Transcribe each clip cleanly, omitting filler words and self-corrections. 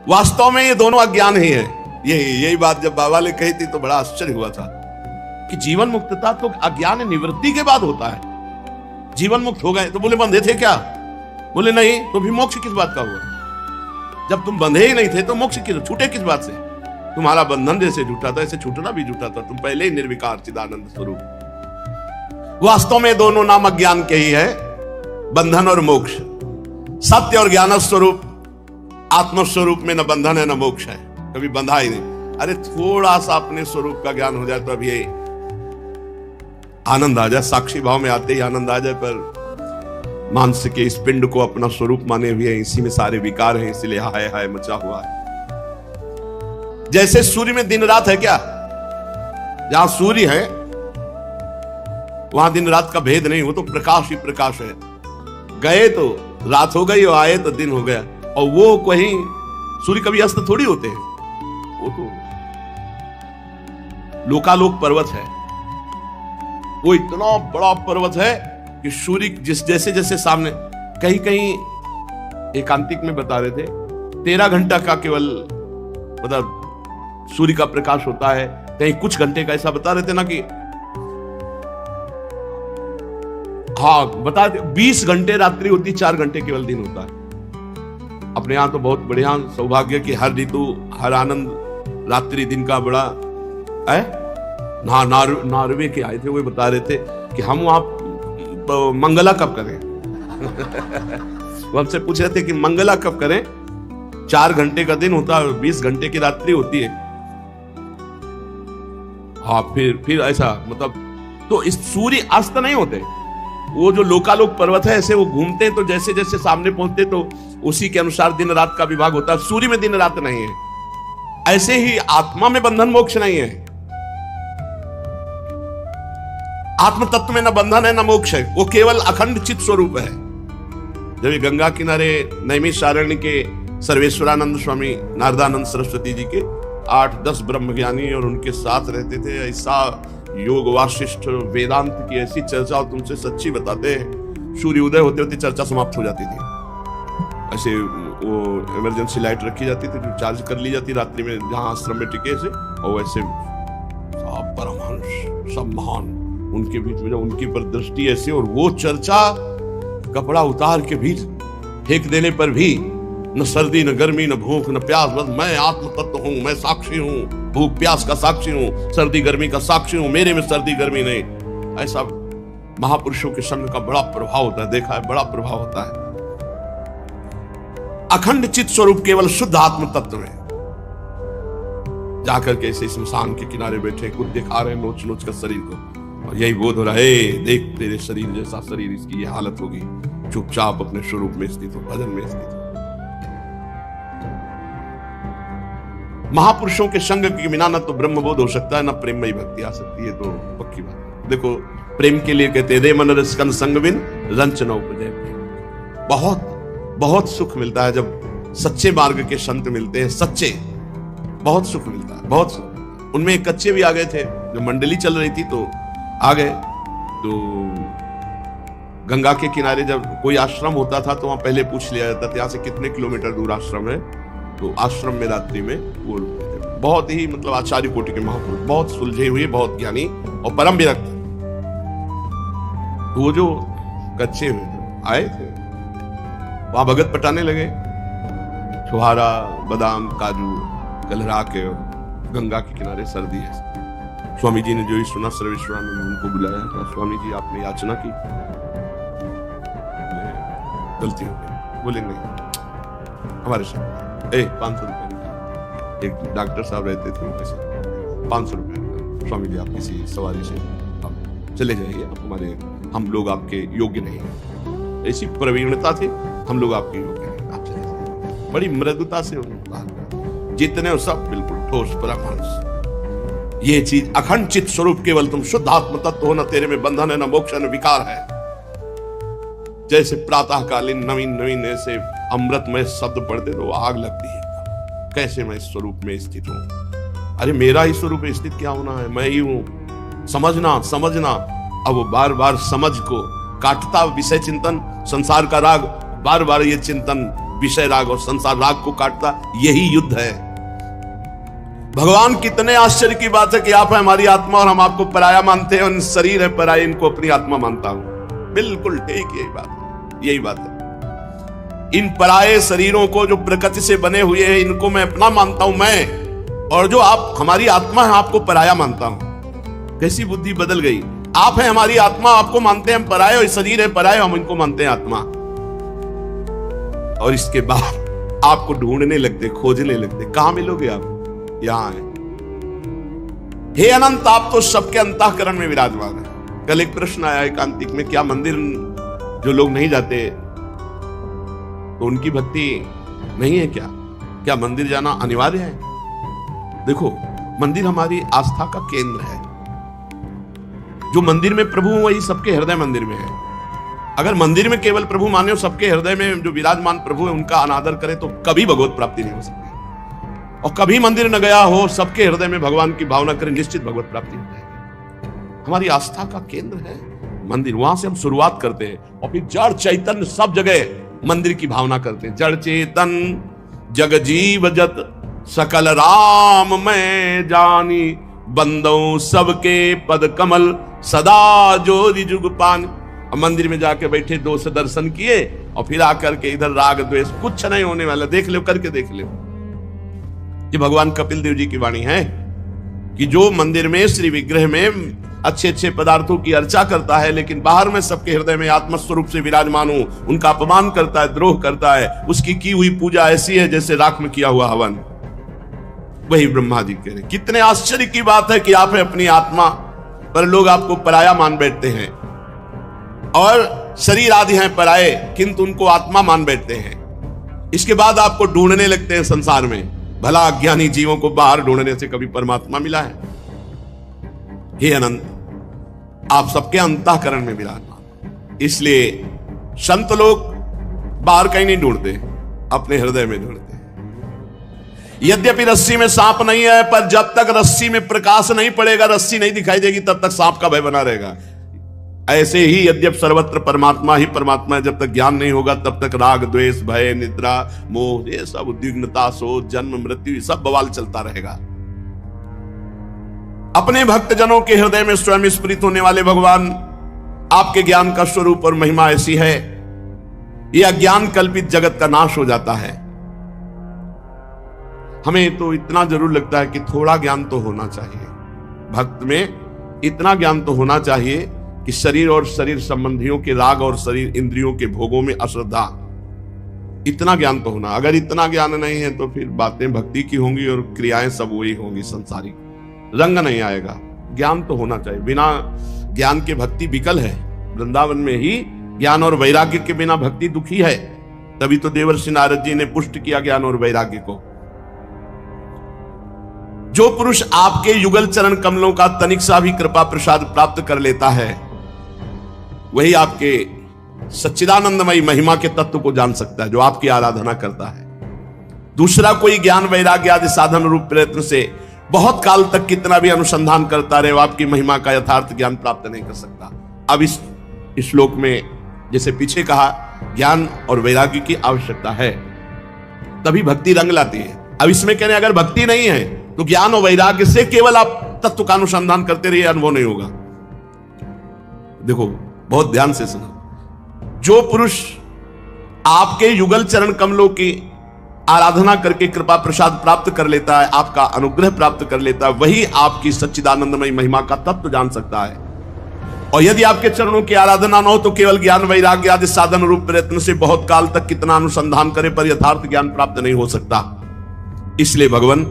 वास्तव में ये दोनों अज्ञान ही है। यही बात जब बाबा ने कही थी तो बड़ा आश्चर्य हुआ था कि जीवन मुक्तता तो अज्ञान निवृत्ति के बाद होता है। जीवन मुक्त हो गए तो बोले बंधे थे क्या? बोले नहीं, तो भी मोक्ष किस बात का हुआ? जब तुम बंधे ही नहीं थे तो मोक्ष किस, छूटे किस बात से? तुम्हारा बंधन जैसे झूठा था ऐसे छूटना भी झूठा था, तुम पहले ही निर्विकार चिदानंद स्वरूप। वास्तव में दोनों नाम अज्ञान के ही है, बंधन और मोक्ष। सत्य और ज्ञान स्वरूप आत्मस्वरूप में न बंधन है न मोक्ष है, कभी बंधा ही नहीं। अरे थोड़ा सा अपने स्वरूप का ज्ञान हो जाए तो अभी आनंद आ जाए, साक्षी भाव में आते ही आनंद आ जाए। पर मानस के इस पिंड को अपना स्वरूप माने हुए हैं, इसी में सारे विकार हैं, इसलिए हाय हाय मचा हुआ है। जैसे सूर्य में दिन रात है क्या? जहां सूर्य है वहां दिन रात का भेद नहीं, वो तो प्रकाश ही प्रकाश है। गए तो रात हो गई और आए तो दिन हो गया। और वो कहीं सूर्य कभी अस्त थोड़ी होते हैं, वो तो लोकालोक पर्वत है। वो इतना बड़ा पर्वत है कि सूर्य जैसे जैसे सामने, कहीं कहीं एकांतिक में बता रहे थे 13 घंटा का केवल मतलब सूर्य का प्रकाश होता है, कहीं कुछ घंटे का ऐसा बता रहे थे ना कि हाँ बता रहे 20 घंटे रात्रि होती, 4 घंटे केवल दिन होता है। अपने यहां तो बहुत बढ़िया सौभाग्य कि हर ऋतु हर आनंद रात्रि दिन का बड़ा है। नॉर्वे के आए थे, वो बता रहे थे कि हम वहां तो मंगला कब करें वो हमसे पूछ रहे थे कि मंगला कब करें। 4 घंटे का दिन होता है, 20 घंटे की रात्रि होती है। हाँ फिर ऐसा मतलब, तो इस सूर्य अस्त नहीं होते। वो जो लोकालोक पर्वत है ऐसे वो घूमते तो जैसे जैसे सामने पहुंचते तो उसी के अनुसार दिन रात का विभाग होता है। सूर्य में दिन रात नहीं है, ऐसे ही आत्मा में बंधन मोक्ष नहीं है। आत्म तत्व में न बंधन है न मोक्ष है, वो केवल अखंड चित स्वरूप है। जब गंगा किनारे नैमिषारण्य के सर्वेश्वरानंद स्वामी नारदानंद सरस्वती जी के 8-10 ब्रह्मज्ञानी और उनके साथ रहते थे, ऐसा योग वाशिष्ठ वेदांत की ऐसी चर्चा, और तुमसे सच्ची बताते हैं सूर्य उदय होते होते चर्चा समाप्त हो जाती थी। ऐसे वो इमरजेंसी लाइट रखी जाती थी जो चार्ज कर ली जाती रात्रि में जहां आश्रम में टिके से, और वैसे सब परमहंस सब महान उनके बीच में उनकी पर दृष्टि ऐसे, और वो चर्चा कपड़ा उतार के भी फेंक देने पर भी न सर्दी न गर्मी न भूख न प्यास, बस मैं आत्म तत्व हूं, मैं साक्षी हूं, भूख प्यास का साक्षी हूं, सर्दी गर्मी का साक्षी हूं, मेरे में सर्दी गर्मी नहीं। ऐसा महापुरुषों के संग का बड़ा प्रभाव होता है, देखा है, बड़ा प्रभाव होता है। अखंड चित स्वरूप केवल शुद्ध आत्म तत्व में जाकर के ऐसे स्मशान के किनारे बैठे कुछ दिखा रहे नोच नोच कर शरीर को, और यही बोध हो रहा है देख तेरे शरीर जैसा शरीर इसकी ये हालत होगी, चुपचाप अपने स्वरूप में स्थित हो, भजन में स्थित हो। महापुरुषों के संग के बिना न तो ब्रह्मबोध हो सकता है, न प्रेममयी भक्ति आ सकती है, तो पक्की बात। देखो प्रेम के लिए कहते दे मन रसकन संग बिन रंच न उपजै प्रेम। बहुत बहुत सुख मिलता है जब सच्चे मार्ग के संत मिलते हैं, सच्चे, बहुत सुख मिलता है, बहुत सुख। उनमें एक कच्चे भी आ गए थे, जब मंडली चल रही थी तो आ गए। तो गंगा के किनारे जब कोई आश्रम होता था तो वहां पहले पूछ लिया जाता था यहाँ से कितने किलोमीटर दूर आश्रम है, तो आश्रम में रात्रि में वो रुकते थे। बहुत ही मतलब आचार्य कोटि के महापुरुष, बहुत सुलझे हुए, बहुत ज्ञानी और परम विरक्त। वो जो कच्चे आए थे वहां भगत पटाने लगे, छुहारा बादाम काजू कलरा के, गंगा के किनारे सर्दी है। स्वामी जी ने जो ही सुना सर्वेश्वरानंद उनको बुलाया था, स्वामी जी आपने याचना की, गलती हो गई। बोले नहीं हमारे साथ 500 रुपए। एक डॉक्टर साहब रहते थे उनके 500 रुपए, स्वामी जी आप किसी सवारी से आप चले जाइए, आप हमारे, हम लोग आपके योग्य नहीं है। ऐसी प्रवीणता थी, हम लोग आपके योग्य नहीं, आप चले जाइए। बड़ी मृदुता से उन्होंने जितने हो सब बिल्कुल ठोस परमांश। ये चीज अखंड चित स्वरूप केवल तुम शुद्ध आत्म तत्व हो, न तेरे में बंधन है न मोक्ष न विकार है। जैसे प्रातःकालीन नवीन नवीन ऐसे अमृतमय शब्द पढ़ते तो आग लगती है, कैसे मैं इस स्वरूप में स्थित हूं। अरे मेरा ही स्वरूप में स्थित क्या होना है, मैं ही हूं। समझना समझना, अब वो बार बार समझ को काटता विषय चिंतन, संसार का राग, बार बार ये चिंतन विषय राग और संसार राग को काटता, यही युद्ध है। भगवान कितने आश्चर्य की बात है कि आप है हमारी आत्मा और हम आपको पराया मानते हैं, और शरीर है पराया, इनको अपनी आत्मा मानता हूं। बिल्कुल ठीक, यही बात है। इन पराये शरीरों को जो प्रकृति से बने हुए हैं, इनको मैं अपना मानता हूं मैं, और जो आप हमारी आत्मा है आपको पराया मानता हूं। कैसी बुद्धि बदल गई। आप है हमारी आत्मा, आपको मानते हैं हम पराये, और शरीर है पराये, हम इनको मानते हैं आत्मा। और इसके बाद आपको ढूंढने लगते, खोजने लगते, कहां मिलोगे आप? यहां है। हे अनंत, आप तो सबके अंतःकरण में विराजमान है। कल एक प्रश्न आया एकांतिक में, क्या मंदिर जो लोग नहीं जाते तो उनकी भक्ति नहीं है क्या? क्या मंदिर जाना अनिवार्य है? देखो, मंदिर हमारी आस्था का केंद्र है। जो मंदिर में प्रभु वही सबके हृदय मंदिर में है। अगर मंदिर में केवल प्रभु माने हो, सबके हृदय में जो विराजमान प्रभु है उनका अनादर करे, तो कभी भगवत प्राप्ति नहीं हो सकती। और कभी मंदिर न गया हो, सबके हृदय में भगवान की भावना करे, निश्चित भगवत प्राप्ति हो जाएगी। हमारी आस्था का केंद्र है मंदिर, वहां से हम शुरुआत करते हैं, और फिर जड़ चैतन्य सब जगह मंदिर की भावना करते हैं। जड़ चेतन जग जीव जत सकल राम मैं जानी, बंदों सबके पद कमल सदा जोरि जुग पान। मंदिर में जाके बैठे, दो से दर्शन किए, और फिर आकर के इधर राग द्वेष कुछ नहीं होने वाला। देख लो, करके देख लो। ये भगवान कपिल देव जी की वाणी है कि जो मंदिर में श्री विग्रह में अच्छे अच्छे पदार्थों की अर्चा करता है, लेकिन बाहर में सबके हृदय में आत्मस्वरूप से विराजमान हो, उनका अपमान करता है, द्रोह करता है, उसकी की हुई पूजा ऐसी है जैसे राख में किया हुआ हवन। वही ब्रह्मा जी कह रहे। कितने आश्चर्य की बात है कि आप है अपनी आत्मा, पर लोग आपको पराया मान बैठते हैं, और शरीर आदि हैं पराये, किंतु उनको आत्मा मान बैठते हैं। इसके बाद आपको ढूंढने लगते हैं संसार में। भला अज्ञानी जीवों को बाहर ढूंढने से कभी परमात्मा मिला है? हे अनंत, आप सबके अंतःकरण में विराजमान। इसलिए संत लोग बाहर कहीं नहीं ढूंढते, अपने हृदय में ढूंढते हैं। यद्यपि रस्सी में सांप नहीं है, पर जब तक रस्सी में प्रकाश नहीं पड़ेगा, रस्सी नहीं दिखाई देगी, तब तक सांप का भय बना रहेगा। ऐसे ही यद्यप सर्वत्र परमात्मा ही परमात्मा है, जब तक ज्ञान नहीं होगा तब तक राग द्वेष भय निद्रा मोह, ये सब उद्विग्नता शोध जन्म मृत्यु सब बवाल चलता रहेगा। अपने भक्त जनों के हृदय में स्वयं स्फुरित होने वाले भगवान, आपके ज्ञान का स्वरूप और महिमा ऐसी है, यह अज्ञान कल्पित जगत का नाश हो जाता है। हमें तो इतना जरूर लगता है कि थोड़ा ज्ञान तो होना चाहिए, भक्त में इतना ज्ञान तो होना चाहिए कि शरीर और शरीर संबंधियों के राग और शरीर इंद्रियों के भोगों में अश्रद्धा, इतना ज्ञान तो होना। अगर इतना ज्ञान नहीं है तो फिर बातें भक्ति की होंगी और क्रियाएं सब वही होंगी, संसारिक, रंग नहीं आएगा। ज्ञान तो होना चाहिए, बिना ज्ञान के भक्ति विकल है। वृंदावन में ही ज्ञान और वैराग्य के बिना भक्ति दुखी है। तभी तो देवर्षि नारद जी ने पुष्ट किया ज्ञान और वैराग्य को। जो पुरुष आपके युगल चरण कमलों का तनिक सा भी कृपा प्रसाद प्राप्त कर लेता है, वही आपके सच्चिदानंदमयी महिमा के तत्व को जान सकता है, जो आपकी आराधना करता है। दूसरा कोई ज्ञान वैराग्य आदि साधन रूप प्रयत्न से बहुत काल तक कितना भी अनुसंधान करता रहे, वो आपकी महिमा का यथार्थ ज्ञान प्राप्त नहीं कर सकता। अब इस श्लोक में जैसे पीछे कहा, ज्ञान और वैराग्य की आवश्यकता है, तभी भक्ति रंग लाती है। अब इसमें कह रहे अगर भक्ति नहीं है तो ज्ञान और वैराग्य से केवल आप तत्व का अनुसंधान करते रहिए, अनुभव नहीं होगा। देखो बहुत ध्यान से सुनो, जो पुरुष आपके युगल चरण कमलों की आराधना करके कृपा प्रसाद प्राप्त कर लेता है, आपका अनुग्रह प्राप्त कर लेता है, वही आपकी सच्चिदानंदमयी महिमा का तत्व जान सकता है। और यदि आपके चरणों की आराधना न हो तो केवल ज्ञान वैराग्य आदि साधन रूप प्रयत्न से बहुत काल तक कितना अनुसंधान करे पर यथार्थ ज्ञान प्राप्त नहीं हो सकता। इसलिए भगवान,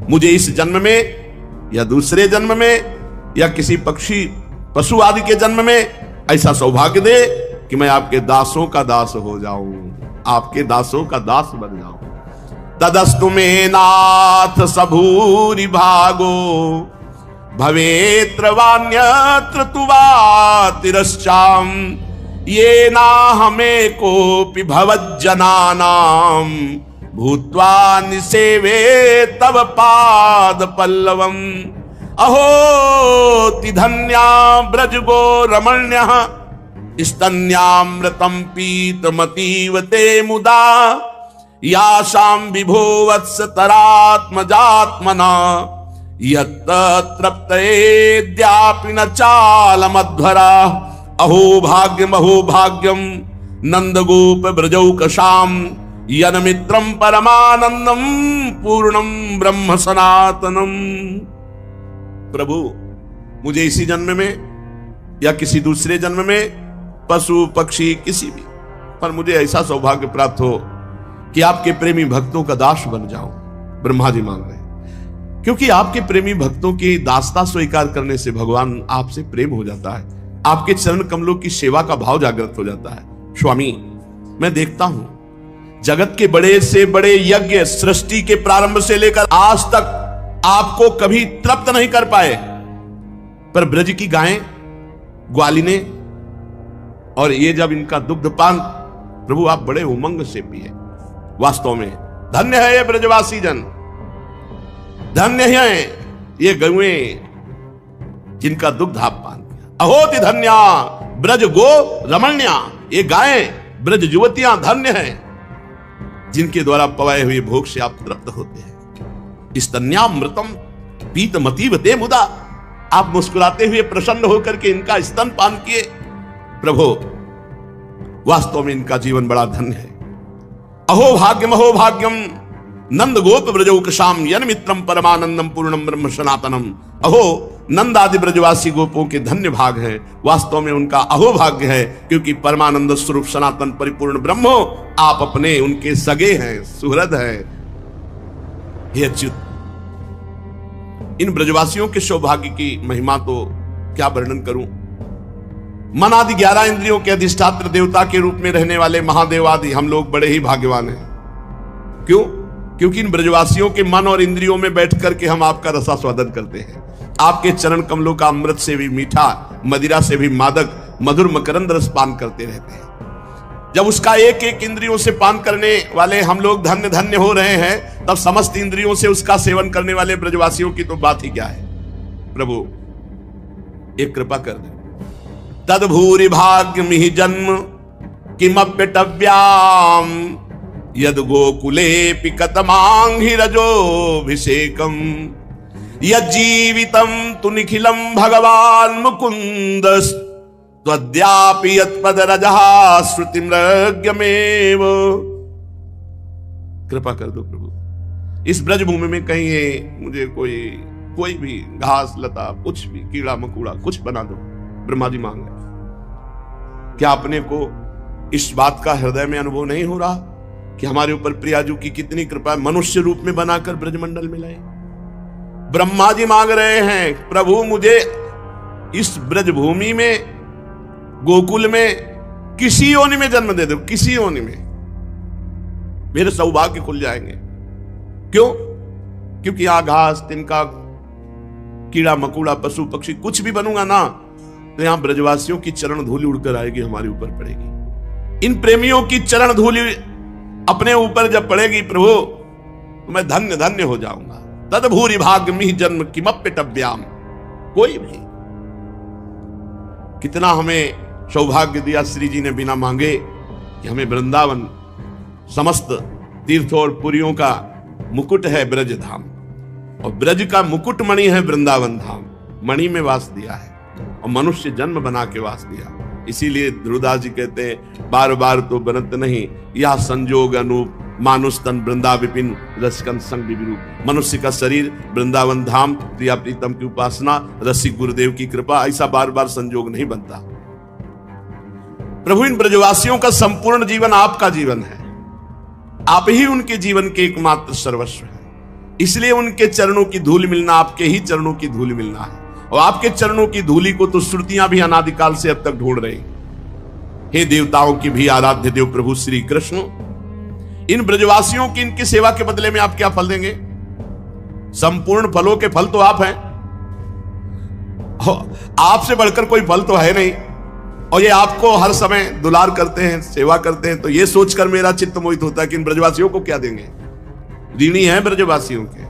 मुझे इस जन्म में या दूसरे जन्म में या किसी पक्षी पशु आदि के जन्म में ऐसा सौभाग्य दे कि मैं आपके दासों का दास हो जाऊं, आपके दासों का दास बन जाऊं। तदस्तु में नाथ सबूरि भागो, भवेत्र वान्यत्र तुवा तिरश्चाम, ये ना हमें कोपि भवज्जनानाम, भूत्वा निसेवे तव पाद पल्लवम। अहो तिधन्या ब्रजगो रमण्यः, स्तन्यामृतं पीतमतीव ते मुदा, यासाम विभो वत्स तरात्मजात्मना यत्तृप्तयेद्यापि न चालमध्वरा अहो भाग्यम नंदगोप ब्रजौकशाम यनमित्रम परमानंदम पूर्णम ब्रह्म सनातनम। प्रभु मुझे इसी जन्म में या किसी दूसरे जन्म में पशु पक्षी किसी भी पर मुझे ऐसा सौभाग्य प्राप्त हो कि आपके प्रेमी भक्तों का दास बन जाऊं। ब्रह्मा जी मांग रहे हैं क्योंकि आपके प्रेमी भक्तों की दासता स्वीकार करने से भगवान आपसे प्रेम हो जाता है, आपके चरण कमलों की सेवा का भाव जागृत हो जाता है। स्वामी मैं देखता हूं जगत के बड़े से बड़े यज्ञ सृष्टि के प्रारंभ से लेकर आज तक आपको कभी तृप्त नहीं कर पाए, पर ब्रज की गायें ग्वालिने और ये जब इनका दुग्धपान प्रभु आप बड़े उमंग से पिए। वास्तव में धन्य है ये ब्रजवासी जन, धन्य है ये गौएं जिनका दुग्ध आप पान किया। अहोति धन्या ब्रज गो रमण्या, ये गायें ब्रज युवतियां धन्य हैं जिनके द्वारा पवाए हुए भोग से आप तृप्त होते हैं। स्तन्यामृतम पीतमतीव ते मुदा, आप मुस्कुराते हुए प्रसन्न होकर के इनका स्तन पान किए। प्रभु वास्तव में इनका जीवन बड़ा धन्य है। अहो भाग्यम नंद गोप ब्रजौकशाम यन मित्रम परमानंदम पूर्णम ब्रह्म सनातनम। अहो नंद आदि ब्रजवासी गोपों के धन्य भाग हैं, वास्तव में उनका अहो भाग्य है क्योंकि परमानंद स्वरूप सनातन परिपूर्ण ब्रह्म आप अपने उनके सगे हैं, सुहृद हैं। हे अच्युत, इन ब्रजवासियों के सौभाग्य की महिमा तो क्या वर्णन करूं। मन आदि 11 इंद्रियों के अधिष्ठात्र देवता के रूप में रहने वाले महादेव आदि हम लोग बड़े ही भाग्यवान हैं। क्यों? क्योंकि इन ब्रजवासियों के मन और इंद्रियों में बैठ करके हम आपका रसास्वादन करते हैं। आपके चरण कमलों का अमृत से भी मीठा, मदिरा से भी मादक, मधुर मकरंद रस पान करते रहते हैं। जब उसका एक एक इंद्रियों से पान करने वाले हम लोग धन्य धन्य हो रहे हैं, तब समस्त इंद्रियों से उसका सेवन करने वाले ब्रजवासियों की तो बात ही क्या है। प्रभु एक कृपा कर दे। तद भूरि भाग्य मिहि जन्म किमप्यटव्याम यद गोकुले पिकतमांघि रजोभिषेकम यज्जीवितम तु निखिलम भगवान मुकुंद त्वद्यापि यत्पद रजः श्रुतिमृग्यमेव। कृपा कर दो प्रभु, इस ब्रज भूमि में कहीं मुझे कोई भी घास लता कुछ भी कीड़ा मकोड़ा कुछ बना दो। ब्रह्मा जी मांग रहे, क्या अपने को इस बात का हृदय में अनुभव नहीं हो रहा कि हमारे ऊपर प्रियाजू की कितनी कृपा, मनुष्य रूप में बनाकर ब्रजमंडल में लाए। ब्रह्मा जी मांग रहे हैं, प्रभु मुझे इस ब्रज भूमि में गोकुल में किसी योनि में जन्म दे दो, किसी योनि में मेरे सौभाग्य खुल जाएंगे। क्यों? क्योंकि यहां घास तिनका कीड़ा मकोड़ा पशु पक्षी कुछ भी बनूंगा ना, तो यहां ब्रजवासियों की चरण धूलि उड़कर आएगी, हमारे ऊपर पड़ेगी। इन प्रेमियों की चरण धूलि अपने ऊपर जब पड़ेगी प्रभु, तो मैं धन्य धन्य हो जाऊंगा। तद भूरि भाग्य मिहि जन्म किमप्यटव्याम। कोई भी कितना हमें सौभाग्य दिया श्री जी ने बिना मांगे कि हमें वृंदावन, समस्त तीर्थों और पुरियों का मुकुट है ब्रज धाम, और ब्रज का मुकुट मणि है वृंदावन धाम। मणि में वास दिया है और मनुष्य जन्म बना के वास दिया। इसीलिए ध्रुवदास जी कहते हैं, बार बार तो बनत नहीं यह संजोग अनूप मानुष तन वृंदा विपिन रसिकन संग विरूप। मनुष्य का शरीर वृंदावन धाम प्रिया प्रीतम की उपासना रसिक गुरुदेव की कृपा, ऐसा बार बार संजोग नहीं बनता। प्रभु इन ब्रजवासियों का संपूर्ण जीवन आपका जीवन है, आप ही उनके जीवन के एकमात्र सर्वस्व है। इसलिए उनके चरणों की धूल मिलना आपके ही चरणों की धूल मिलना है, और आपके चरणों की धूलि को तो श्रुतियां भी अनादिकाल से अब तक ढूंढ रही। हे देवताओं की भी आराध्य देव प्रभु श्री कृष्ण, इन ब्रजवासियों की इनकी सेवा के बदले में आप क्या फल देंगे? संपूर्ण फलों के फल तो आप हैं, आपसे बढ़कर कोई फल तो है नहीं, और ये आपको हर समय दुलार करते हैं, सेवा करते हैं। तो ये सोचकर मेरा चित्त मोहित होता है कि इन ब्रजवासियों को क्या देंगे। ऋणी है ब्रजवासियों के,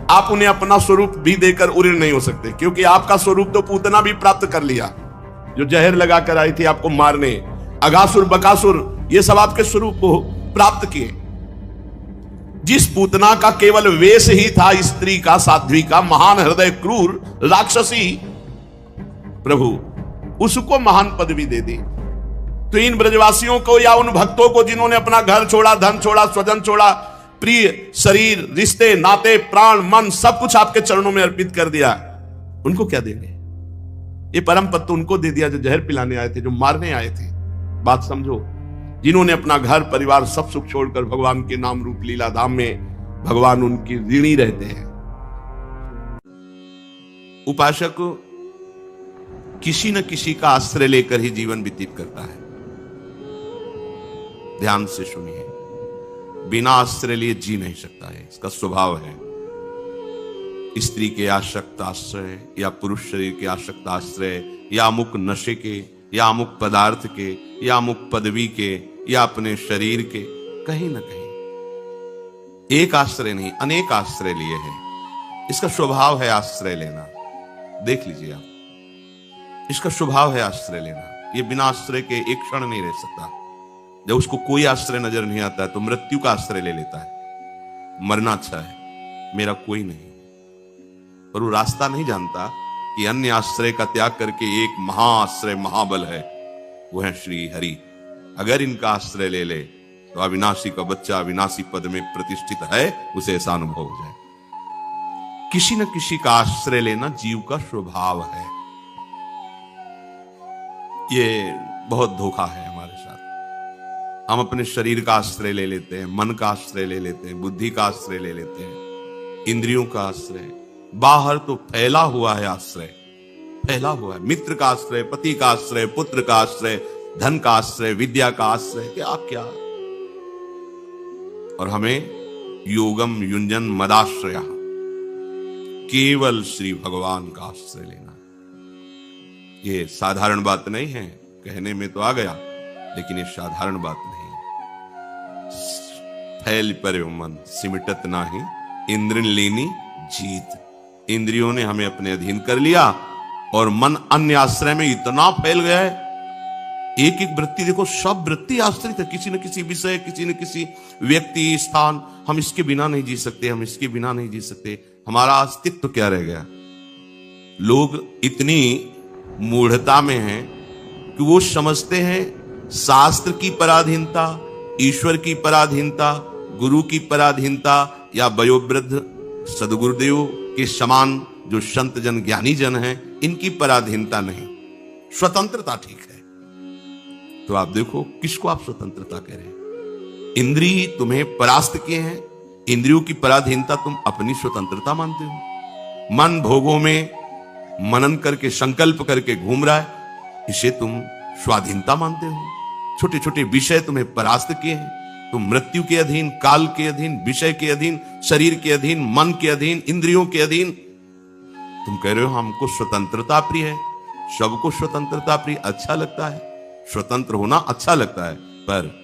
आप उन्हें अपना स्वरूप भी देकर उऋण नहीं हो सकते, क्योंकि आपका स्वरूप तो पूतना भी प्राप्त कर लिया, जो जहर लगाकर आई थी आपको मारने। अगासुर बकासुर ये सब आपके स्वरूप को प्राप्त किए, जिस पूतना का केवल वेश ही था स्त्री का, साध्वी का, महान हृदय क्रूर राक्षसी, प्रभु उसको महान पदवी दे दी। तो इन ब्रजवासियों को या उन भक्तों को जिन्होंने अपना घर छोड़ा, धन छोड़ा, स्वजन छोड़ा, प्रिय शरीर, रिश्ते, नाते, प्राण, मन सब कुछ आपके चरणों में अर्पित कर दिया, उनको क्या देंगे? ये परम पद तो उनको दे दिया जो जहर पिलाने आए थे, जो मारने आए थे। बात समझो, जिन्होंने अपना घर परिवार सब सुख छोड़कर भगवान के नाम रूप लीला धाम में, भगवान उनकी ऋणी रहते हैं। उपासक किसी न किसी का आश्रय लेकर ही जीवन व्यतीत करता है। ध्यान से सुनिए, बिना आश्रय लिए जी नहीं सकता है, इसका स्वभाव है। स्त्री के आसक्त आश्रय या पुरुष शरीर के आसक्त आश्रय या अमुक नशे के या अमुक पदार्थ के या अमुक पदवी के या अपने शरीर के, कहीं ना कहीं एक आश्रय नहीं अनेक आश्रय लिए हैं। इसका स्वभाव है आश्रय लेना। देख लीजिए आप, इसका स्वभाव है आश्रय लेना। ये बिना आश्रय के एक क्षण नहीं रह सकता। जब उसको कोई आश्रय नजर नहीं आता है तो मृत्यु का आश्रय ले लेता है। मरना अच्छा है, मेरा कोई नहीं, पर वो रास्ता नहीं जानता कि अन्य आश्रय का त्याग करके एक महाआश्रय महाबल है, वो है श्री हरि। अगर इनका आश्रय ले ले तो अविनाशी का बच्चा अविनाशी पद में प्रतिष्ठित है, उसे ऐसा अनुभव हो जाए। किसी न किसी का आश्रय लेना जीव का स्वभाव है। ये बहुत धोखा है हमारे साथ। हम अपने शरीर का आश्रय ले लेते हैं, मन का आश्रय ले लेते हैं, बुद्धि का आश्रय ले लेते हैं, इंद्रियों का आश्रय। बाहर तो फैला हुआ है आश्रय, फैला हुआ है। मित्र का आश्रय, पति का आश्रय, पुत्र का आश्रय, धन का आश्रय, विद्या का आश्रय, क्या क्या। और हमें योगम युंजन मदाश्रय, केवल श्री भगवान का आश्रय लेना। ये साधारण बात नहीं है, कहने में तो आ गया, लेकिन ये साधारण बात नहीं है। फैल पर मन सिमटत नाही, इंद्रिन लेनी जीत। इंद्रियों ने हमें अपने अधीन कर लिया और मन अन्य आश्रय में इतना फैल गया है। एक एक वृत्ति देखो, सब वृत्ति आश्रित है किसी न किसी विषय, किसी न किसी व्यक्ति, स्थान। हम इसके बिना नहीं जी सकते, हम इसके बिना नहीं जी सकते। हमारा अस्तित्व क्या रह गया? लोग इतनी मूढ़ता में हैं कि वो समझते हैं शास्त्र की पराधीनता, ईश्वर की पराधीनता, गुरु की पराधीनता या वयोवृद्ध सदगुरुदेव के समान जो संत जन ज्ञानी जन हैं, इनकी पराधीनता नहीं, स्वतंत्रता ठीक है। तो आप देखो किसको आप स्वतंत्रता कह रहे हैं? इंद्रिय तुम्हें परास्त किए हैं, इंद्रियों की पराधीनता तुम अपनी स्वतंत्रता मानते हो। मन भोगों में मनन करके संकल्प करके घूम रहा है, इसे तुम स्वाधीनता मानते हो। छोटे छोटे विषय तुम्हें परास्त किए हैं, तुम मृत्यु के अधीन, काल के अधीन, विषय के अधीन, शरीर के अधीन, मन के अधीन, इंद्रियों के अधीन। तुम कह रहे हो हमको स्वतंत्रता प्रिय है, सबको स्वतंत्रता प्रिय अच्छा लगता है, स्वतंत्र होना अच्छा लगता है, पर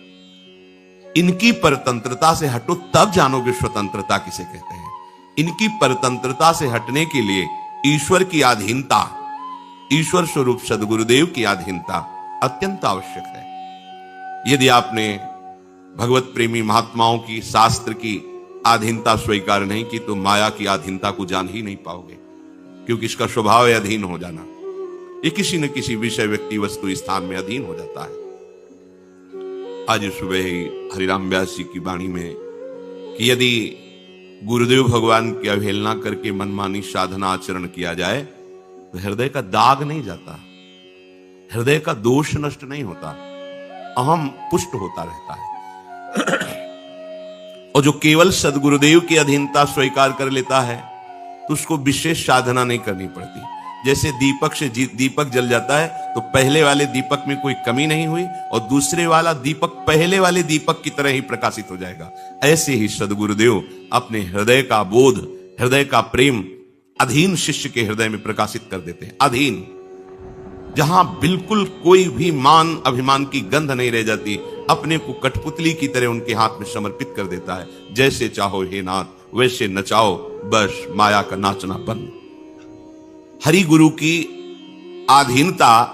इनकी परतंत्रता से हटो तब जानोगे स्वतंत्रता किसे कहते हैं। इनकी परतंत्रता से हटने के लिए ईश्वर की अधीनता, ईश्वर स्वरूप सदगुरुदेव की अधीनता अत्यंत आवश्यक है। यदि आपने भगवत प्रेमी महात्माओं की, शास्त्र की अधीनता स्वीकार नहीं की तो माया की अधीनता को जान ही नहीं पाओगे, क्योंकि इसका स्वभाव है अधीन हो जाना। ये किसी न किसी विषय, व्यक्ति, वस्तु, स्थान में अधीन हो जाता है। आज सुबह ही हरिराम व्यास जी की वाणी में कि यदि गुरुदेव भगवान की अवहेलना करके मनमानी साधना आचरण किया जाए तो हृदय का दाग नहीं जाता, हृदय का दोष नष्ट नहीं होता, अहम पुष्ट होता रहता है। और जो केवल सदगुरुदेव की अधीनता स्वीकार कर लेता है तो उसको विशेष साधना नहीं करनी पड़ती। जैसे दीपक से दीपक जल जाता है तो पहले वाले दीपक में कोई कमी नहीं हुई और दूसरे वाला दीपक पहले वाले दीपक की तरह ही प्रकाशित हो जाएगा। ऐसे ही सदगुरुदेव अपने हृदय का बोध, हृदय का प्रेम अधीन शिष्य के हृदय में प्रकाशित कर देते हैं। अधीन, जहां बिल्कुल कोई भी मान अभिमान की गंध नहीं रह जाती, अपने को कठपुतली की तरह उनके हाथ में समर्पित कर देता है। जैसे चाहो हे नाथ वैसे नचाओ, बस माया का नाचना बंद। हरि गुरु की आधीनता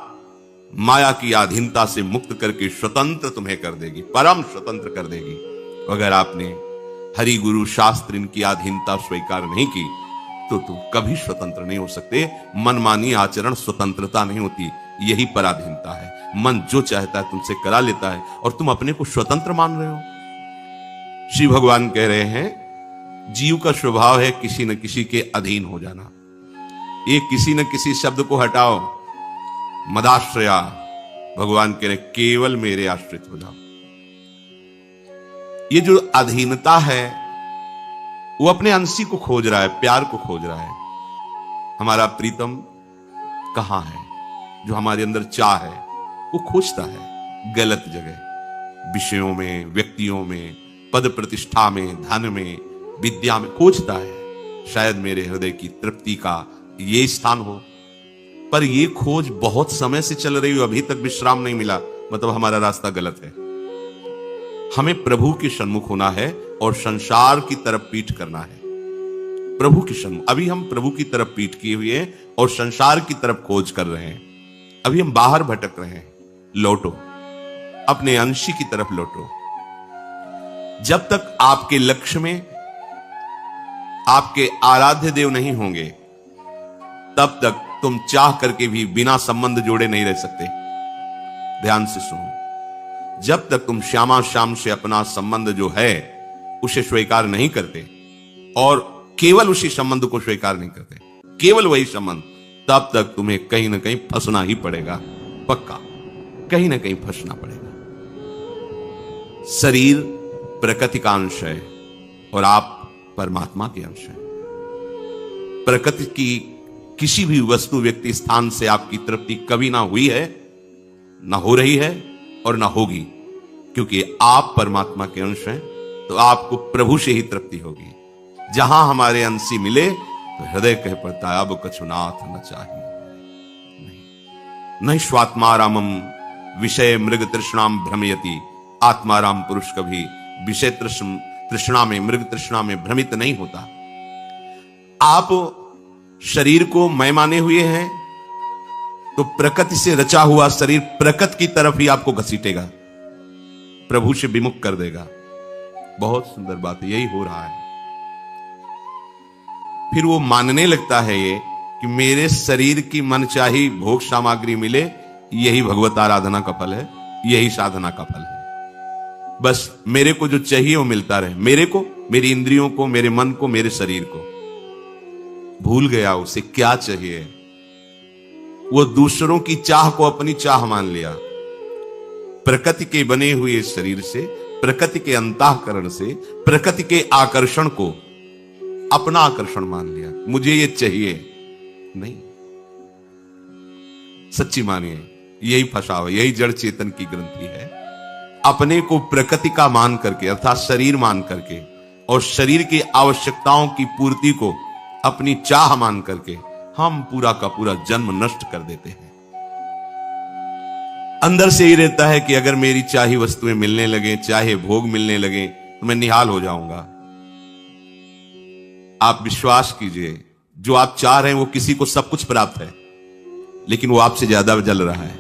माया की आधीनता से मुक्त करके स्वतंत्र तुम्हें कर देगी, परम स्वतंत्र कर देगी। अगर आपने हरि गुरु शास्त्र इनकी अधीनता स्वीकार नहीं की तो तुम कभी स्वतंत्र नहीं हो सकते। मनमानी आचरण स्वतंत्रता नहीं होती, यही पराधीनता है। मन जो चाहता है तुमसे करा लेता है और तुम अपने को स्वतंत्र मान रहे हो। श्री भगवान कह रहे हैं जीव का स्वभाव है किसी न किसी के अधीन हो जाना। ये किसी न किसी शब्द को हटाओ, मदाश्रया, भगवान कह रहे केवल मेरे आश्रित हो जाओ। ये जो अधीनता है वो अपने अंशी को खोज रहा है, प्यार को खोज रहा है। हमारा प्रीतम कहां है? जो हमारे अंदर चाह है वो खोजता है गलत जगह, विषयों में, व्यक्तियों में, पद प्रतिष्ठा में, धन में, विद्या में खोजता है। शायद मेरे हृदय की तृप्ति का ये स्थान हो, पर ये खोज बहुत समय से चल रही हो, अभी तक विश्राम नहीं मिला, मतलब हमारा रास्ता गलत है। हमें प्रभु के सन्मुख होना है और संसार की तरफ पीठ करना है। प्रभु के सन्मुख, अभी हम प्रभु की तरफ पीठ किए हुए हैं और संसार की तरफ खोज कर रहे हैं। अभी हम बाहर भटक रहे हैं। लौटो, अपने अंशी की तरफ लौटो। जब तक आपके लक्ष्य में आपके आराध्य देव नहीं होंगे तब तक तुम चाह करके भी बिना संबंध जोड़े नहीं रह सकते। ध्यान से सुनो, जब तक तुम श्यामा श्याम से अपना संबंध जो है उसे स्वीकार नहीं करते और केवल उसी संबंध को स्वीकार नहीं करते, केवल वही संबंध, तब तक तुम्हें कहीं ना कहीं फंसना ही पड़ेगा। पक्का कहीं ना कहीं फंसना पड़ेगा। शरीर प्रकृति का अंश है और आप परमात्मा के अंश हैं। प्रकृति की किसी भी वस्तु, व्यक्ति, स्थान से आपकी तृप्ति कभी ना हुई है, ना हो रही है और ना होगी, क्योंकि आप परमात्मा के अंश हैं। तो आपको प्रभु से ही तृप्ति होगी। जहां हमारे अंशी मिले तो हृदय कह पड़ता है अब कछुनाथ न चाहिए। नहीं स्वात्मारामम विषय मृग तृष्णाम भ्रमयति। आत्माराम पुरुष कभी विषय तृष्णा में, मृग तृष्णा में भ्रमित नहीं होता। आप शरीर को मैं माने हुए हैं तो प्रकृति से रचा हुआ शरीर प्रकृति की तरफ ही आपको घसीटेगा, प्रभु से विमुख कर देगा। बहुत सुंदर बात है, यही हो रहा है। फिर वो मानने लगता है ये कि मेरे शरीर की मनचाही भोग सामग्री मिले, यही भगवत आराधना का फल है, यही साधना का फल है। बस मेरे को जो चाहिए वो मिलता रहे, मेरे को, मेरी इंद्रियों को, मेरे मन को, मेरे शरीर को। भूल गया उसे क्या चाहिए। वो दूसरों की चाह को अपनी चाह मान लिया। प्रकृति के बने हुए शरीर से, प्रकृति के अंतःकरण से, प्रकृति के आकर्षण को अपना आकर्षण मान लिया। मुझे ये चाहिए नहीं। सच्ची मानिए, यही फंसाव है, यही जड़ चेतन की ग्रंथि है। अपने को प्रकृति का मान करके, अर्थात शरीर मान करके, और शरीर की आवश्यकताओं की पूर्ति को अपनी चाह मान करके हम पूरा का पूरा जन्म नष्ट कर देते हैं। अंदर से ही रहता है कि अगर मेरी चाही वस्तुएं मिलने लगे, चाहे भोग मिलने लगे, तो मैं निहाल हो जाऊंगा। आप विश्वास कीजिए, जो आप चाह रहे हैं वो किसी को सब कुछ प्राप्त है, लेकिन वो आपसे ज्यादा जल रहा है,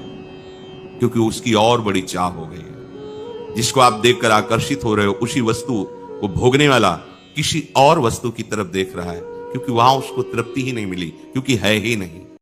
क्योंकि उसकी और बड़ी चाह हो गई है। जिसको आप देखकर आकर्षित हो रहे हो, उसी वस्तु को भोगने वाला किसी और वस्तु की तरफ देख रहा है, क्योंकि वहां उसको तृप्ति ही नहीं मिली, क्योंकि है ही नहीं।